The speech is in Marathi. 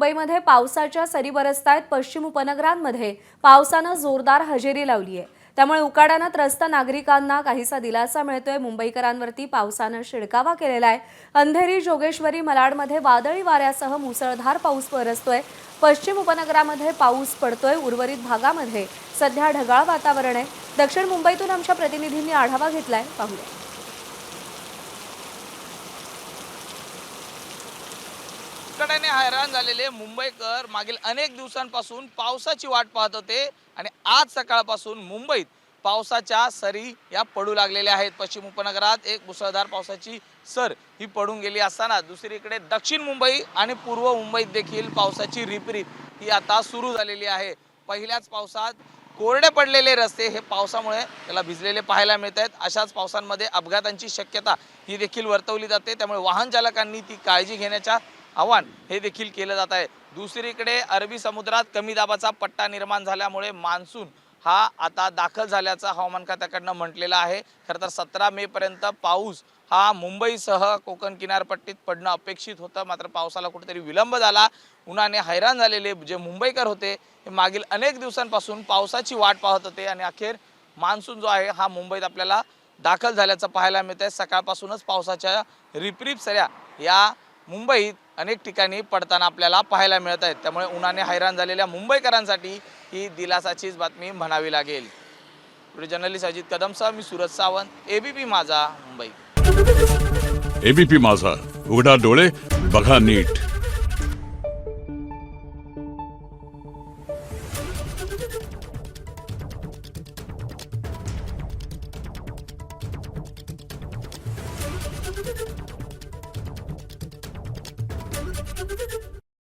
मुंबईमध्ये पावसाच्या सरी बरसतायत। पश्चिम उपनगरांमध्ये पावसानं जोरदार हजेरी लावली आहे। त्यामुळे उकाड्यानं त्रस्त नागरिकांना काहीसा दिलासा मिळतोय। मुंबईकरांवरती पावसानं शिडकावा केलेला आहे। अंधेरी, जोगेश्वरी, मलाडमध्ये वादळी वाऱ्यासह मुसळधार पाऊस बरसतोय। पश्चिम उपनगरामध्ये पाऊस पडतोय। उर्वरित भागामध्ये सध्या ढगाळ वातावरण आहे। दक्षिण मुंबईतून आमच्या प्रतिनिधींनी आढावा घेतलाय, पाहूया। उकाड्याने हैराण झालेले मुंबईकर मागील अनेक दिवसांपासून पावसाची वाट पाहत होते आणि आज सकाळपासून मुंबईत पावसाच्या सरी या पडू लागलेल्या आहेत। पश्चिम उपनगरात एक मुसळधार पावसाची सर ही पडून गेली असताना दुसरीकडे दक्षिण मुंबई आणि पूर्व मुंबईत देखील पावसाची रिपरिप ही आता सुरू झालेली आहे। पहिल्याच पावसात कोरडे पडलेले रस्ते हे पावसामुळे त्याला भिजलेले पाहायला मिळत आहेत। अशाच पावसांमध्ये अपघातांची शक्यता ही देखील वर्तवली जाते। त्यामुळे वाहन चालकांनी ती काळजी घेण्याच्या आव्हान हे देखील केलं जात आहे। दुसरीकडे अरबी समुद्रात कमी दाबाचा पट्टा निर्माण झाल्यामुळे मान्सून हा आता दाखल झाल्याचं हवामान खात्याकडनं म्हटलेलं आहे। खरं तर 17 मे पर्यंत पाऊस हा मुंबईसह कोकण किनारपट्टीत पडणं अपेक्षित होतं, मात्र पावसाला कुठेतरी विलंब झाला। उन्हाने हैराण झालेले जे मुंबईकर होते हे मागील अनेक दिवसांपासून पावसाची वाट पाहत होते आणि अखेर मान्सून जो आहे हा मुंबईत आपल्याला दाखल झाल्याचं पाहायला मिळतंय। सकाळपासूनच पावसाच्या रिपरिप सऱ्या या मुंबईत अनेक ठिकाणी पडताना आपल्याला पाहायला मिळत आहेत। त्यामुळे उन्हाने हैराण झालेल्या मुंबईकरांसाठी ही दिलासाचीच बातमी म्हणावी लागेल। जर्नलिस्ट अजित कदमसह मी सूरज सावंत, एबीपी माझा, मुंबई। एबीपी माझा, उघडा डोळे बघा नीट।